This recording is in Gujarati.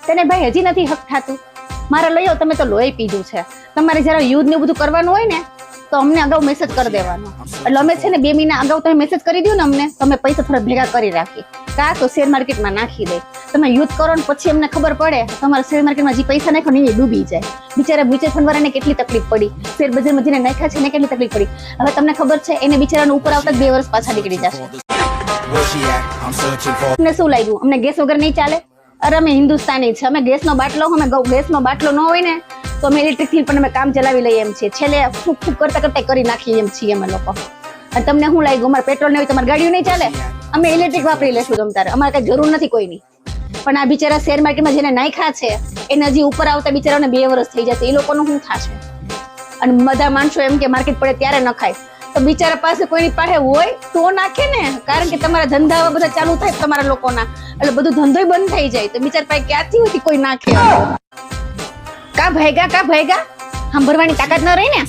તને ભાઈ હજી નથી હક થાતું? મારે લઈ આવો, તમે તો લોહી પીધું છે. તમારે જયારે યુદ્ધ ને બધું કરવાનું હોય ને તો અમને અગાઉ મેસેજ કરી દેવાનો. એટલે અમે છે ને 2 મહિના અગાઉ તમે મેસેજ કરી દો ને અમને, તમે પૈસા થોડા ભેગા કરી રાખી, કા તો શેર માર્કેટમાં નાખી દે. તમે યુદ્ધ કરો ને પછી અમને ખબર પડે તમારા શેર માર્કેટમાં જે પૈસા નાખો ને એ ડૂબી જાય. બિચારા મ્યુચ્યુઅલ ફંડ વાળાને કેટલી તકલીફ પડી, શેર બજારમાં જેને નાખ્યા છે એને કેટલી તકલીફ પડી. હવે તમને ખબર છે એને બિચારાને ઉપર આવતા 2 વર્ષ પાછા નીકળી જશે. તમને શું લાગ્યું અમને ગેસ વગર નહીં ચાલે? અરે અમે હિન્દુસ્તાની છે, અમે ગેસનો બાટલો ન હોય ને તો અમે ઇલેક્ટ્રિક થી પણ અમે કામ ચલાવી લઈએ એમ છીએ. છેલ્લે ફૂક કરતા કરતા કરી નાખીએ એમ છીએ અમે લોકો. અને તમને શું લાગ્યું અમારે પેટ્રોલ ને હોય તમારી ગાડીઓ નહીં ચાલે? અમે ઇલેક્ટ્રિક વાપરી લેશું તમ તારે, અમારે કઈ જરૂર નથી કોઈની. પણ આ બિચારા શેર માર્કેટમાં જેને નાખ્યા છે એને હજી ઉપર આવતા બિચારાને 2 વર્ષ થઈ જશે. એ લોકોનું શું થશે? અને બધા માણસો એમ કે માર્કેટ પડે ત્યારે નખાય, તો બિચારા પાસે કોઈની પાસે હોય તો નાખે ને. કારણ કે તમારા ધંધા બધા ચાલુ થાય તમારા લોકોના, એટલે બધું ધંધોય બંધ થઈ જાય તો બિચારા પાસે ક્યાંથી હોય કોઈ નાખે? કા ભાઈગા સાંભળવાની તાકાત ન રહી ને.